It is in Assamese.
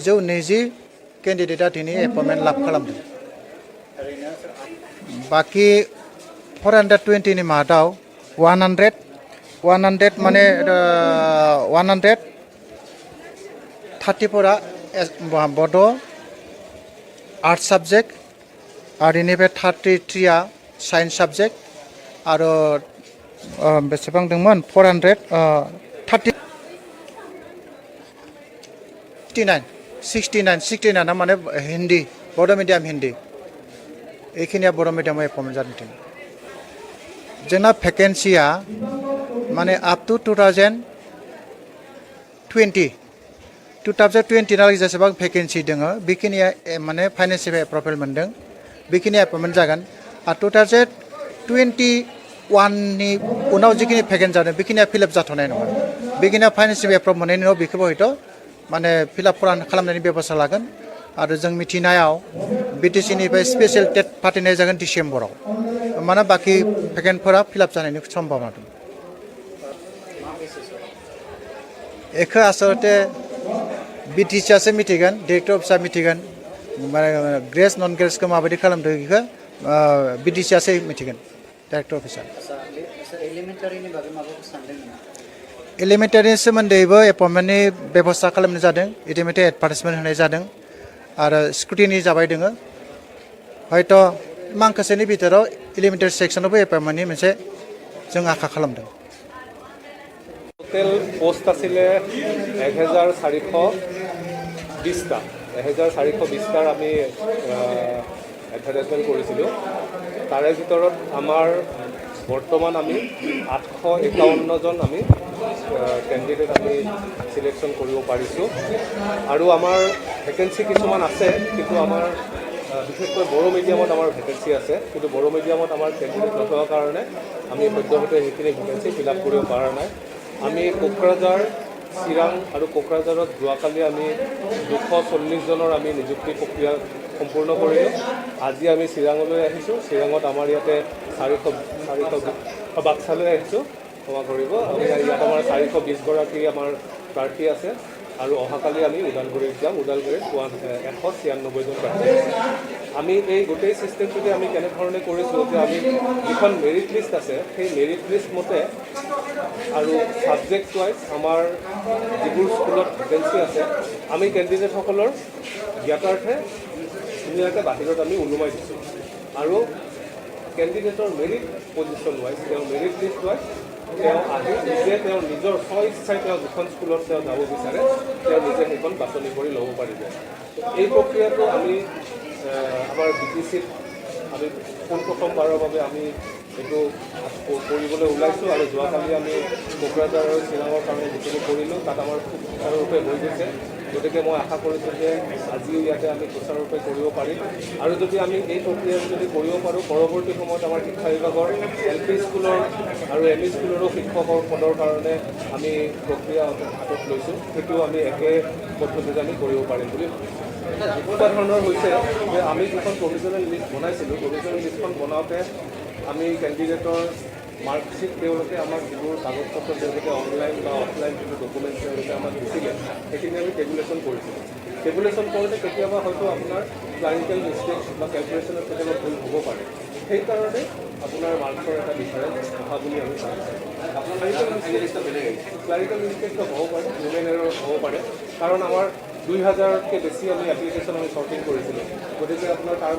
220 केन्डिडेटआ दिनै एपइन्टमेन्ट लाभ खालामदों बाखि 420 नि मादाव 100 माने 134 बड' आर्ट्स साबजेक्ट आरो इनिफ्राय 33 साइन्स साबजेक्ट आरो बेसेबां दंमोन 69 माने हिन्दी बड' मिडियाम हिन्दी एखिनिया बर' मिडियामाव एपइन्टमेन्ट जादों दिनै जोंना भेकेन्सिया माने आप टु 2020 नालागै जेसेबां भेकेन्सि दङ बेखिनिया माने फाइनेन्सियेल एप्रुभेल मोनदों बेखिनि एपइन्टमेन्ट जागोन आरो 2021 नि उनाव जिखिनि भेकेन्सि जादों बेखिनिया फिलआप जाथ'नाय नङा बेखिनिया फाइनेन्सियेल एप्रुभ मोननायनि उनाव बेखौबो हयथ' माने फिलआप खालामनायनि बेबस्था लागोन आरो जों मिथिनायाव BTC निफ्राय स्पेसियेल टेट फाथिनाय जागोन डिसेम्बराव माने बाखि भेकेन्टफोरा फिलआप जानायनि सम्भावना दं एखो आसलते BTC आसो मिथिगोन डिरेक्टर अफिसा मिथिगोन माने ग्रेस नन ग्रेसखौ माबायदि खालामदों बेखौ BTC आसो मिथिगोन डाइरेक्टर अफिसा एलिमेन्टारिनि सोमोन्दैबो एपइन्टमेन्टनि बेबस्था खालामनाय जादों इटिमेटे एडभार्टाइजमेन्ट होनाय जादों आरो स्क्रुटिनि जाबाय दोङो हयथ' माखासेनि बिथोराव एलिमेन्टारि सेक्सनावबो एपइन्टमेन्टनि मोनसे जों आखा खालामदों टोटेल पोस्ट आছিলে 1420টা 1420টাৰ আমি এডভাৰটাইজমেণ্ট কৰিছিলোঁ তাৰে ভিতৰত আমাৰ বৰ্তমান আমি 851জন আমি কেণ্ডিডেট আমি সিলেকশ্যন কৰিব পাৰিছোঁ আৰু আমাৰ ভেকেন্সি কিছুমান আছে কিন্তু আমাৰ বিশেষকৈ বড়ো মিডিয়ামত আমাৰ ভেকেন্সি আছে কিন্তু বড়ো মিডিয়ামত আমাৰ কেণ্ডিডেট নথকাৰ কাৰণে আমি সদ্যহতে সেইখিনি ভেকেন্সি ফিল আপ কৰিব পৰা নাই আমি কোকৰাঝাৰ চিৰাং আৰু কোকৰাঝাৰত যোৱাকালি আমি 240 জনৰ আমি নিযুক্তি প্ৰক্ৰিয়া সম্পূৰ্ণ কৰিলোঁ আজি আমি চিৰাঙলৈ আহিছোঁ চিৰাঙত আমাৰ ইয়াতে 400 বাক্সালৈ আহিছোঁ ক্ষমা কৰিব আমি ইয়াত আমাৰ 420 গৰাকী আমাৰ প্ৰাৰ্থী আছে আৰু অহাকালি আমি ওদালগুৰিত যাম ওদালগুৰিত 196 জন প্ৰাৰ্থী আমি এই গোটেই চিষ্টেমটোতে আমি কেনেধৰণে কৰিছোঁ যে আমি যিখন মেৰিট লিষ্ট আছে সেই মেৰিট লিষ্ট মতে আৰু ছাবজেক্ট ৱাইজ আমাৰ যিবোৰ স্কুলত ভেকেন্সি আছে আমি কেণ্ডিডেটসকলৰ জ্ঞাতাৰ্থে ধুনীয়াকৈ বাহিৰত আমি ওলোমাই দিছোঁ আৰু কেণ্ডিডেটৰ মেৰিট পজিশ্যন ৱাইজ তেওঁ মেৰিট লিষ্ট ৱাইজ তেওঁ আহি নিজে তেওঁৰ নিজৰ স্বইচ্ছাই তেওঁ যিখন স্কুলত তেওঁ যাব বিচাৰে তেওঁ নিজে সেইখন বাছনি কৰি ল'ব পাৰিব এই প্ৰক্ৰিয়াটো আমি আমাৰ BTCত আমি পোনপ্ৰথমবাৰৰ বাবে আমি এইটো কৰিবলৈ ওলাইছোঁ আৰু যোৱাকালি আমি কোকৰাঝাৰ আৰু চিৰাঙৰ কাৰণে যিখিনি কৰিলোঁ তাত আমাৰ খুব সুচাৰুৰূপে হৈ গৈছে গতিকে মই আশা কৰিছোঁ যে আজিও ইয়াতে আমি সুচাৰুৰূপে কৰিব পাৰিম আৰু যদি আমি এই প্ৰক্ৰিয়াটো যদি কৰিব পাৰোঁ পৰৱৰ্তী সময়ত আমাৰ শিক্ষা বিভাগৰ LP স্কুলৰ আৰু ME স্কুলৰো শিক্ষকৰ পদৰ কাৰণে আমি প্ৰক্ৰিয়া হাতত লৈছোঁ সেইটো আমি একে পদ্ধতিতে আমি কৰিব পাৰিম বুলি এনেকুৱা ধৰণৰ হৈছে যে আমি যিখন প্ৰভিজনেল লিষ্ট বনাইছিলোঁ প্ৰভিজনেল লিষ্টখন বনাওঁতে আমি কেণ্ডিডেটৰ মাৰ্কশ্বিট তেওঁলোকে আমাক যিবোৰ কাগজ পত্ৰ তেওঁলোকে অনলাইন বা অফলাইন যিবোৰ ডকুমেণ্টছ তেওঁলোকে আমাক দিছিলে সেইখিনি আমি টেবুলেশ্যন কৰিছিলোঁ টেবুলেশ্যন কৰোঁতে কেতিয়াবা হয়তো আপোনাৰ ক্লাৰিকেল মিষ্টেক্স বা কেলকুলেশ্যনত কেতিয়াবা ভুল হ'ব পাৰে সেইকাৰণে আপোনাৰ মাৰ্কছৰ এটা ডিফাৰেঞ্চ অহা বুলি আমি ভাবিছোঁ ক্লাৰিকেল মিষ্টেকটো হ'ব পাৰে হিউমেন এৰৰ হ'ব পাৰে কাৰণ আমাৰ 2000তকৈ বেছি আমি এপ্লিকেশ্যন আমি শ্বৰ্টিং কৰিছিলোঁ গতিকে আপোনাৰ তাৰ